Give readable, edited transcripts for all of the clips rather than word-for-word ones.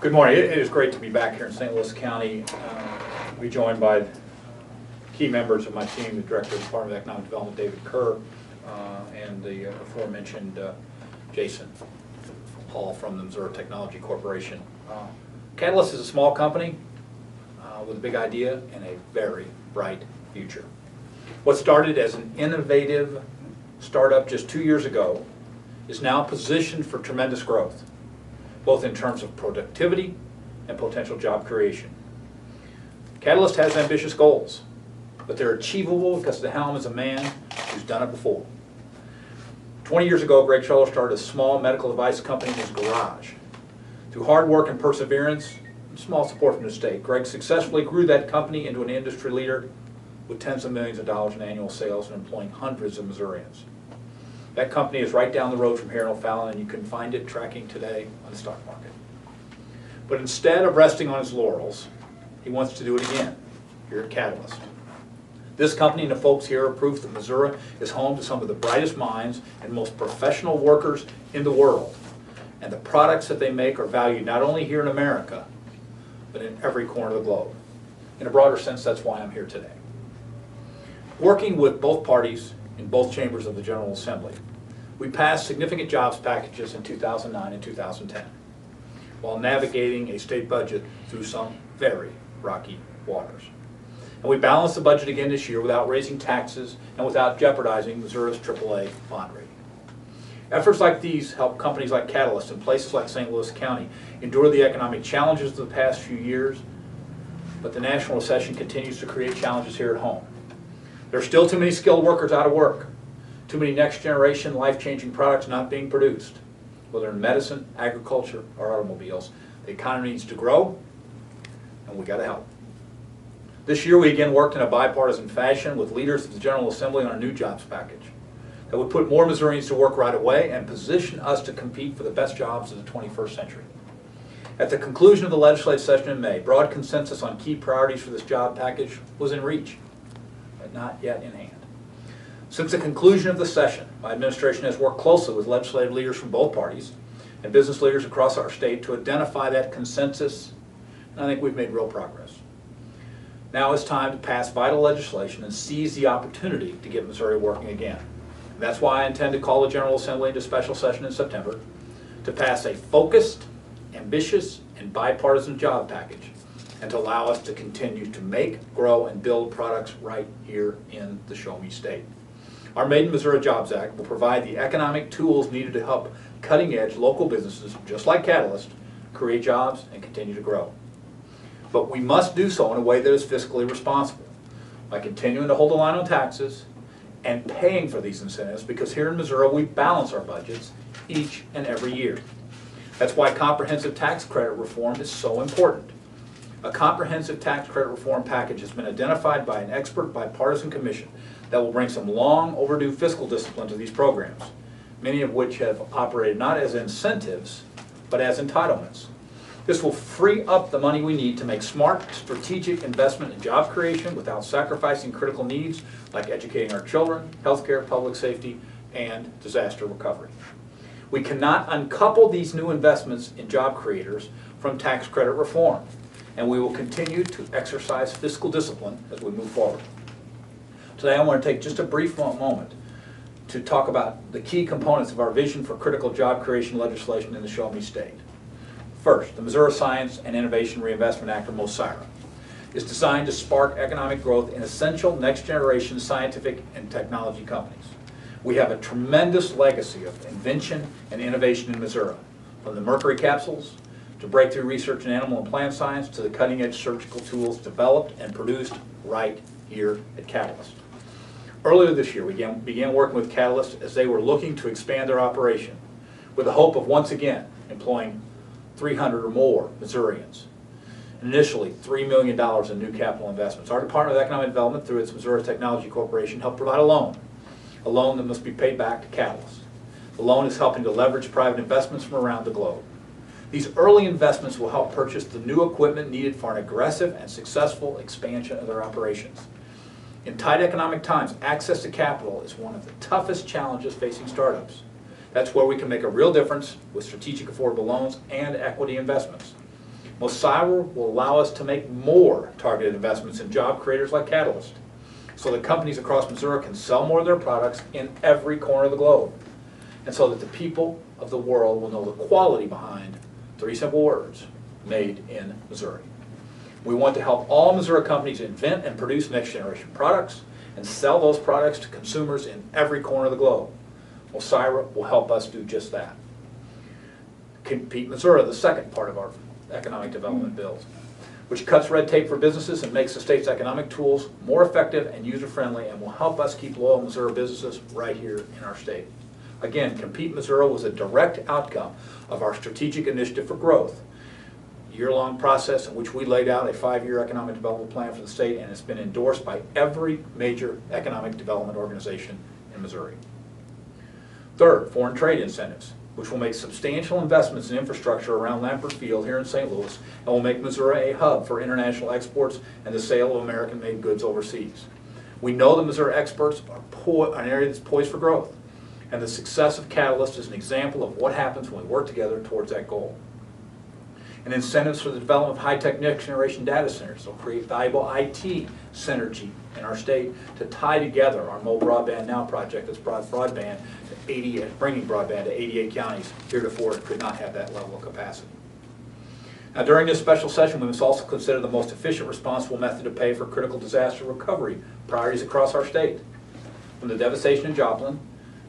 Good morning. It is great to be back here in St. Louis County. We're joined by key members of my team, the Director of the Department of Economic Development, David Kerr, and the aforementioned Jason Hall from the Missouri Technology Corporation. Catalyst is a small company with a big idea and a very bright future. What started as an innovative startup just 2 years ago is now positioned for tremendous growth, both in terms of productivity and potential job creation. Catalyst has ambitious goals, but they're achievable because the helm is a man who's done it before. 20 years ago, Greg Scholler started a small medical device company in his garage. Through hard work and perseverance, and small support from the state, Greg successfully grew that company into an industry leader with tens of millions of dollars in annual sales and employing hundreds of Missourians. That company is right down the road from here in O'Fallon, and you can find it tracking today on the stock market. But instead of resting on his laurels, he wants to do it again here at Catalyst. This company and the folks here are proof that Missouri is home to some of the brightest minds and most professional workers in the world. And the products that they make are valued not only here in America, but in every corner of the globe. In a broader sense, that's why I'm here today. Working with both parties in both chambers of the General Assembly, we passed significant jobs packages in 2009 and 2010, while navigating a state budget through some very rocky waters. And we balanced the budget again this year without raising taxes and without jeopardizing Missouri's AAA bond rating. Efforts like these help companies like Catalyst in places like St. Louis County endure the economic challenges of the past few years, but the national recession continues to create challenges here at home. There are still too many skilled workers out of work, too many next-generation, life-changing products not being produced, whether in medicine, agriculture, or automobiles. The economy needs to grow, and we got to help. This year we again worked in a bipartisan fashion with leaders of the General Assembly on a new jobs package that would put more Missourians to work right away and position us to compete for the best jobs of the 21st century. At the conclusion of the legislative session in May, broad consensus on key priorities for this job package was in reach, but not yet in hand. Since the conclusion of the session, my administration has worked closely with legislative leaders from both parties and business leaders across our state to identify that consensus, and I think we've made real progress. Now it's time to pass vital legislation and seize the opportunity to get Missouri working again. And that's why I intend to call the General Assembly into special session in September to pass a focused, ambitious, and bipartisan job package and to allow us to continue to make, grow, and build products right here in the Show Me State. Our Made in Missouri Jobs Act will provide the economic tools needed to help cutting-edge local businesses, just like Catalyst, create jobs and continue to grow. But we must do so in a way that is fiscally responsible, by continuing to hold the line on taxes and paying for these incentives, because here in Missouri we balance our budgets each and every year. That's why comprehensive tax credit reform is so important. A comprehensive tax credit reform package has been identified by an expert bipartisan commission that will bring some long overdue fiscal discipline to these programs, many of which have operated not as incentives, but as entitlements. This will free up the money we need to make smart, strategic investment in job creation without sacrificing critical needs like educating our children, healthcare, public safety, and disaster recovery. We cannot uncouple these new investments in job creators from tax credit reform, and we will continue to exercise fiscal discipline as we move forward. Today I want to take just a brief moment to talk about the key components of our vision for critical job creation legislation in the Show Me State. First, the Missouri Science and Innovation Reinvestment Act, or MOSIRA, is designed to spark economic growth in essential next-generation scientific and technology companies. We have a tremendous legacy of invention and innovation in Missouri, from the mercury capsules to breakthrough research in animal and plant science to the cutting-edge surgical tools developed and produced right here at Catalyst. Earlier this year, we began working with Catalyst as they were looking to expand their operation with the hope of once again employing 300 or more Missourians. Initially, $3 million in new capital investments. Our Department of Economic Development, through its Missouri Technology Corporation, helped provide a loan that must be paid back to Catalyst. The loan is helping to leverage private investments from around the globe. These early investments will help purchase the new equipment needed for an aggressive and successful expansion of their operations. In tight economic times, access to capital is one of the toughest challenges facing startups. That's where we can make a real difference with strategic affordable loans and equity investments. Mosira will allow us to make more targeted investments in job creators like Catalyst, so that companies across Missouri can sell more of their products in every corner of the globe, and so that the people of the world will know the quality behind 3 simple words: made in Missouri. We want to help all Missouri companies invent and produce next generation products and sell those products to consumers in every corner of the globe. Mosira will help us do just that. Compete Missouri, the second part of our economic development bills, which cuts red tape for businesses and makes the state's economic tools more effective and user-friendly, and will help us keep loyal Missouri businesses right here in our state. Again, Compete Missouri was a direct outcome of our strategic initiative for growth, year-long process in which we laid out a 5-year economic development plan for the state, and it's been endorsed by every major economic development organization in Missouri. Third, foreign trade incentives, which will make substantial investments in infrastructure around Lampert Field here in St. Louis, and will make Missouri a hub for international exports and the sale of American-made goods overseas. We know that Missouri exports are an area that's poised for growth, and the success of Catalyst is an example of what happens when we work together towards that goal. And incentives for the development of high-tech next-generation data centers will create valuable IT synergy in our state to tie together our Mobile Broadband Now project that's brought broadband to 80, bringing broadband to 88 counties. Heretofore, it could not have that level of capacity. Now, during this special session, we must also consider the most efficient, responsible method to pay for critical disaster recovery priorities across our state. From the devastation in Joplin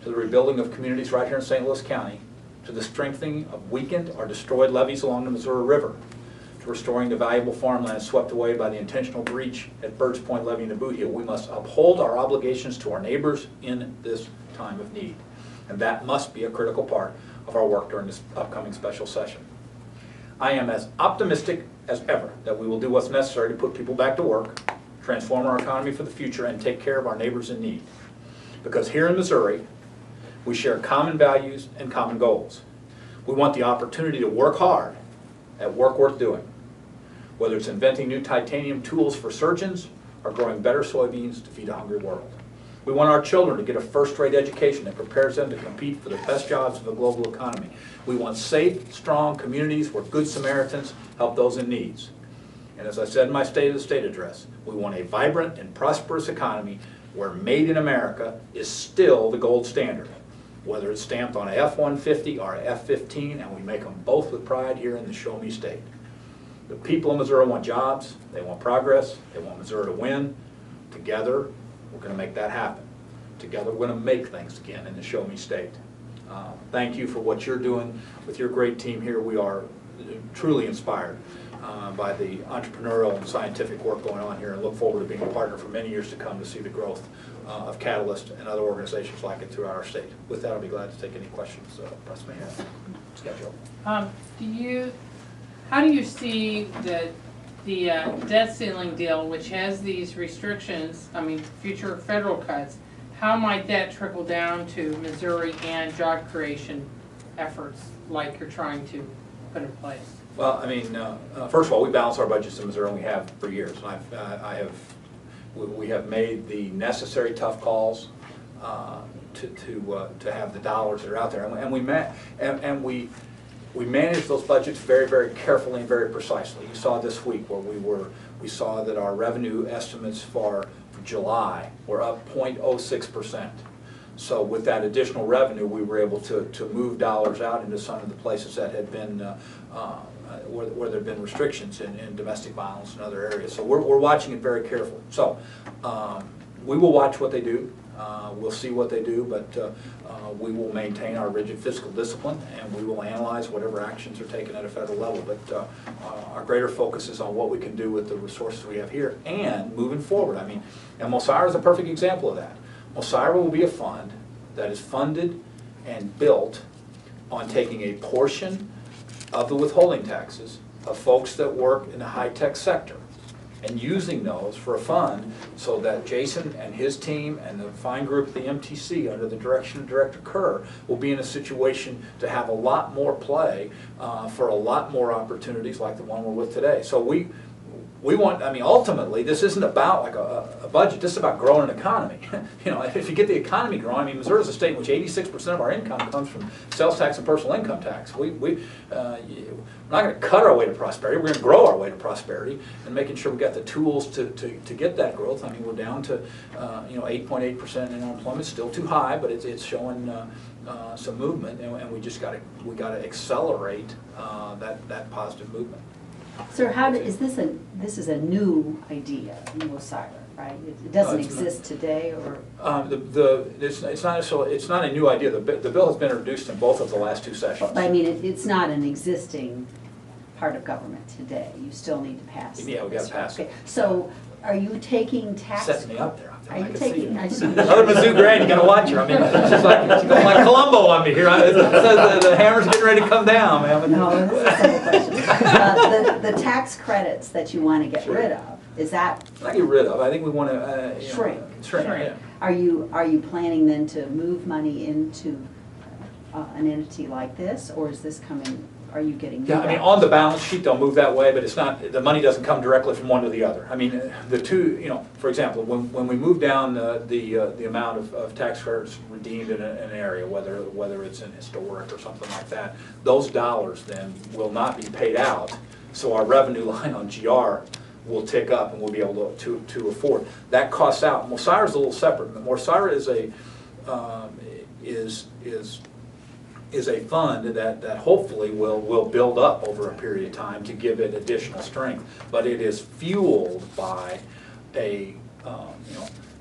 to the rebuilding of communities right here in St. Louis County, to the strengthening of weakened or destroyed levees along the Missouri River, to restoring the valuable farmland swept away by the intentional breach at Birds Point Levee in the Boot Heel. We must uphold our obligations to our neighbors in this time of need. And that must be a critical part of our work during this upcoming special session. I am as optimistic as ever that we will do what's necessary to put people back to work, transform our economy for the future, and take care of our neighbors in need. Because here in Missouri, we share common values and common goals. We want the opportunity to work hard at work worth doing, whether it's inventing new titanium tools for surgeons or growing better soybeans to feed a hungry world. We want our children to get a first-rate education that prepares them to compete for the best jobs of the global economy. We want safe, strong communities where good Samaritans help those in need. And as I said in my State of the State address, we want a vibrant and prosperous economy where made in America is still the gold standard, whether it's stamped on a F-150 or a F-15, and we make them both with pride here in the Show Me State. The people of Missouri want jobs, they want progress, they want Missouri to win. Together, we're going to make that happen. Together, we're going to make things again in the Show Me State. Thank you for what you're doing with your great team here. We are truly inspired by the entrepreneurial and scientific work going on here, and look forward to being a partner for many years to come to see the growth of Catalyst and other organizations like it throughout our state. With that, I'll be glad to take any questions press may have. Schedule. How do you see the debt ceiling deal, which has these restrictions, I mean, future federal cuts, how might that trickle down to Missouri and job creation efforts like you're trying to put in place? Well, I mean, first of all, we balance our budgets in Missouri, and we have for years. And we have made the necessary tough calls to have the dollars that are out there, and we manage those budgets very, very carefully and very precisely. You saw this week where we saw that our revenue estimates for July were up 0.06%. So with that additional revenue, we were able to move dollars out into some of the places that had been where there have been restrictions in domestic violence and other areas. So we're watching it very carefully. So we will watch what they do. We'll see what they do, but we will maintain our rigid fiscal discipline, and we will analyze whatever actions are taken at a federal level. But our greater focus is on what we can do with the resources we have here and moving forward. I mean, and Mosira is a perfect example of that. Mosira will be a fund that is funded and built on taking a portion of the withholding taxes of folks that work in the high-tech sector and using those for a fund so that Jason and his team and the fine group at the MTC under the direction of Director Kerr will be in a situation to have a lot more play for a lot more opportunities like the one we're with today. So we want, I mean, ultimately, this isn't about like a budget, this is about growing an economy. You know, if you get the economy growing, I mean, Missouri's a state in which 86% of our income comes from sales tax and personal income tax. We're not going to cut our way to prosperity, we're going to grow our way to prosperity, and making sure we got the tools to get that growth. I mean, we're down to, you know, 8.8% in unemployment, still too high, but it's showing some movement, and we got to accelerate that positive movement. Sir, this is a new idea, Osiris, right? It doesn't exist today, or? It's not a new idea. The bill has been introduced in both of the last 2 sessions. I mean, it's not an existing part of government today. You still need to pass it. Yeah, we got to pass it. Okay. So, are you taking tax? Setting me up there. Are you taking? Another Mizzou grad, you gotta watch her. I mean, it's just like she's going like Columbo on me here. The hammer's getting ready to come down, man. No, this is a simple question. The tax credits that you want to get rid of, is that? Not get rid of. I think we want to shrink. Shrink. Yeah. Are you planning then to move money into an entity like this, or is this coming? Are you getting? Yeah, I mean, on the balance sheet they'll move that way, but it's not. The money doesn't come directly from one to the other. I mean, the two. You know, for example, when we move down the amount of tax credits redeemed in an area, whether it's in historic or something like that, those dollars then will not be paid out. So our revenue line on GR will tick up, and we'll be able to afford. That costs out. Osiris is a little separate. Osiris is a fund that hopefully will build up over a period of time to give it additional strength, but it is fueled by a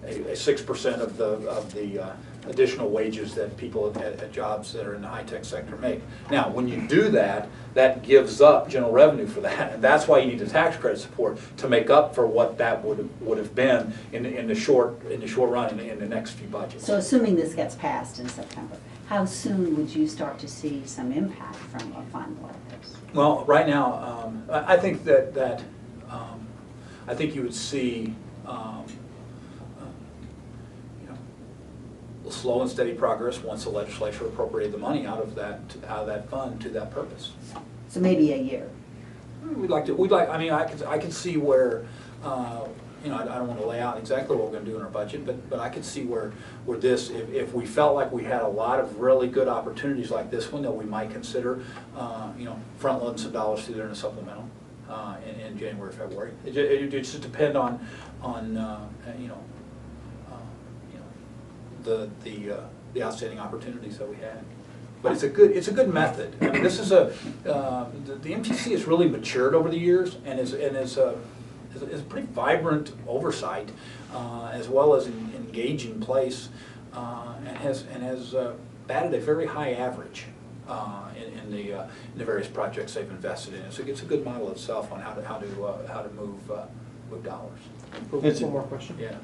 6% of the additional wages that people at jobs that are in the high-tech sector make. Now, when you do that, that gives up general revenue for that, and that's why you need the tax credit support to make up for what that would have been in the short run in the next few budgets. So, assuming this gets passed in September, how soon would you start to see some impact from a fund like this? Well, right now, I think that I think you would see slow and steady progress once the legislature appropriated the money out of that fund to that purpose. So maybe a year. I mean, I can see where. You know, I don't want to lay out exactly what we're going to do in our budget, but I could see where this, if we felt like we had a lot of really good opportunities like this one, that we might consider, you know, front loading some dollars through there in a supplemental in January, February. It just depend on the outstanding opportunities that we had. But it's a good method. I mean, this is the MTC has really matured over the years and is a pretty vibrant oversight, as well as an engaging place, and has batted a very high average in the various projects they've invested in. So it's a good model itself on how to move dollars. One more question. Yeah.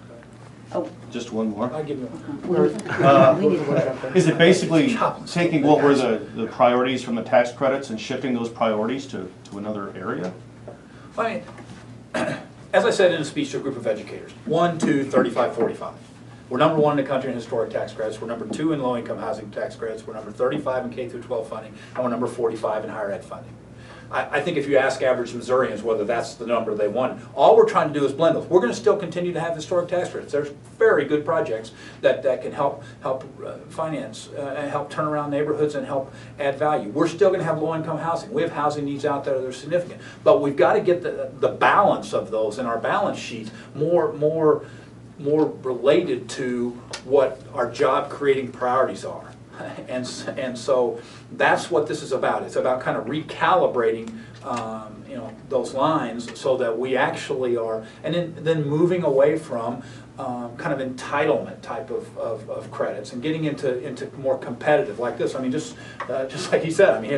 Oh. Just one more. I'll give you. Is it basically taking what were the priorities from the tax credits and shifting those priorities to another area? I mean, as I said in a speech to a group of educators, 1, 2, 35, 45. We're number 1 in the country in historic tax credits. We're number 2 in low-income housing tax credits. We're number 35 in K-12 funding, and we're number 45 in higher ed funding. I think if you ask average Missourians whether that's the number they want, all we're trying to do is blend those. We're going to still continue to have historic tax credits. There's very good projects that can help finance, help turn around neighborhoods and help add value. We're still going to have low-income housing. We have housing needs out there that are significant. But we've got to get the balance of those in our balance sheets more related to what our job-creating priorities are. And so that's what this is about. It's about kind of recalibrating, those lines so that we actually are, and then moving away from kind of entitlement type of credits and getting into more competitive like this. I mean, just like he said, I mean,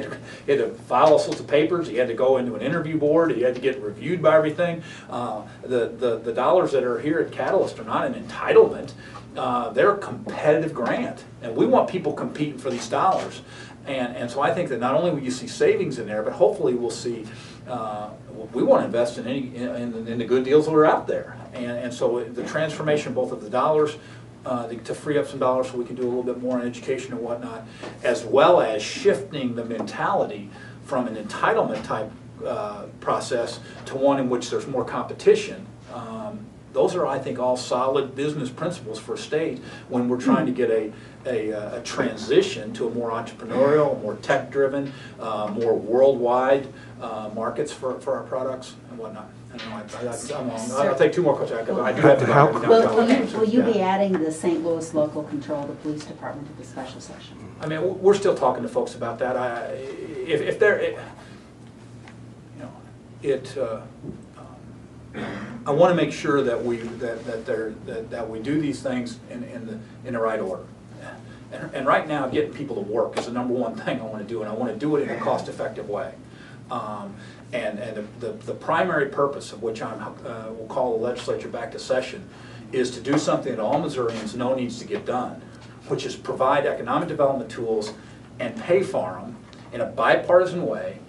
he had to file all sorts of papers. He had to go into an interview board. He had to get reviewed by everything. The dollars that are here at Catalyst are not an entitlement. They're a competitive grant, and we want people competing for these dollars. And so I think that not only will you see savings in there, but hopefully we'll see, we want to invest in the good deals that are out there. And so the transformation both of the dollars, to free up some dollars so we can do a little bit more in education and whatnot, as well as shifting the mentality from an entitlement type process to one in which there's more competition. Those are, I think, all solid business principles for a state when we're trying to get a transition to a more entrepreneurial, more tech-driven, more worldwide markets for our products and whatnot. I don't know, I'll take 2 more questions. I do have to go. Will you be adding the St. Louis local control, the police department, to the special session? I mean, we're still talking to folks about that. If they're, I want to make sure that we do these things in the right order. And right now, getting people to work is the #1 thing I want to do, and I want to do it in a cost-effective way. And the primary purpose of which we'll call the legislature back to session is to do something that all Missourians know needs to get done, which is provide economic development tools and pay for them in a bipartisan way,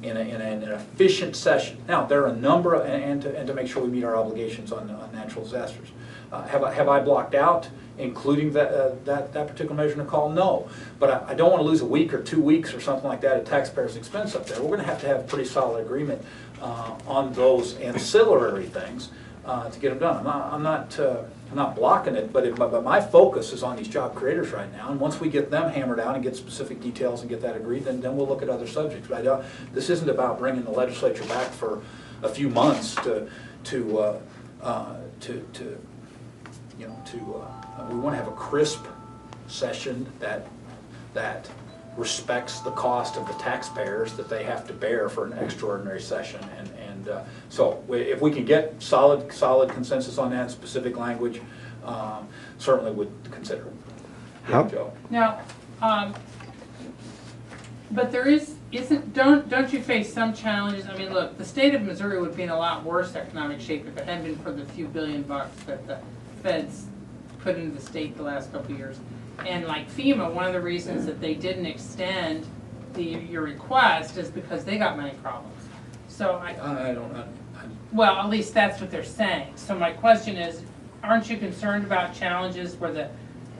in an efficient session. Now, there are a number of, and to make sure we meet our obligations on natural disasters. Have I blocked out including that particular measure in the call? No. But I don't want to lose a week or 2 weeks or something like that at taxpayers' expense up there. We're going to have pretty solid agreement on those ancillary things to get them done. I'm not blocking it, but my focus is on these job creators right now. And once we get them hammered out and get specific details and get that agreed, then we'll look at other subjects. But this isn't about bringing the legislature back for a few months we want to have a crisp session that respects the cost of the taxpayers that they have to bear for an extraordinary session. And so if we can get solid consensus on that specific language, certainly would consider it. Yeah, Joe. Now, but there don't you face some challenges? I mean, look, the state of Missouri would be in a lot worse economic shape if it hadn't been for the few $billion that the feds put into the state the last couple of years. And like FEMA, one of the reasons that they didn't extend your request is because they got money problems. So well, at least that's what they're saying. So my question is, aren't you concerned about challenges where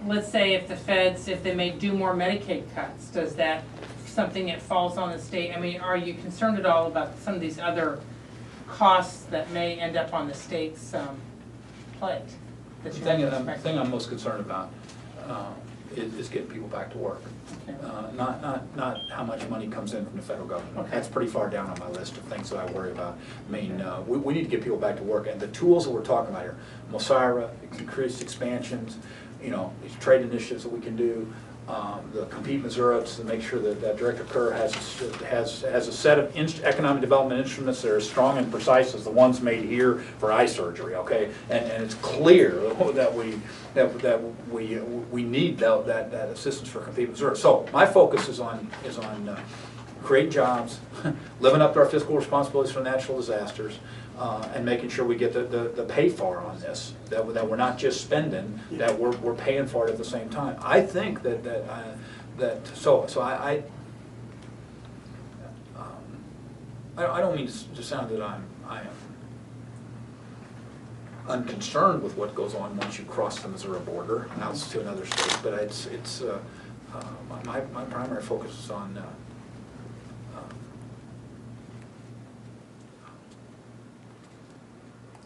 let's say if the feds, if they may do more Medicaid cuts, does that something that falls on the state? I mean, are you concerned at all about some of these other costs that may end up on the state's plate? The thing I'm most concerned about is getting people back to work. Okay. Not how much money comes in from the federal government. Okay. That's pretty far down on my list of things that I worry about. I mean, we need to get people back to work, and the tools that we're talking about here, Mosira, increased expansions, these trade initiatives that we can do, the Compete Missouri to make sure that Director Kerr has a set of economic development instruments that are as strong and precise as the ones made here for eye surgery. Okay, and it's clear that we need that assistance for Compete Missouri. So my focus is on creating jobs, living up to our fiscal responsibilities for natural disasters, and making sure we get the pay for on this, that we're not just spending, that we're paying for it at the same time. I think I don't mean to sound that I am unconcerned with what goes on once you cross the Missouri border out to another state, but it's my primary focus is on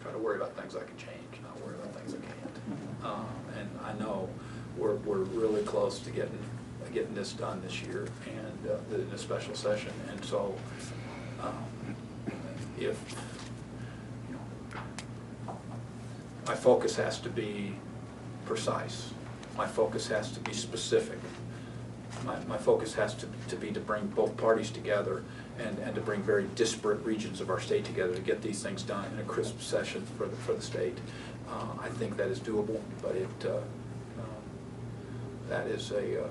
try to worry about things I can change, not worry about things I can't. And I know we're really close to getting this done this year and in a special session. And so if my focus has to be precise, my focus has to be specific. My focus has to be to bring both parties together and to bring very disparate regions of our state together to get these things done in a crisp session for the state. I think that is doable, but that is it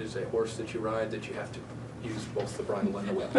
is a horse that you ride that you have to use both the bridle and the whip.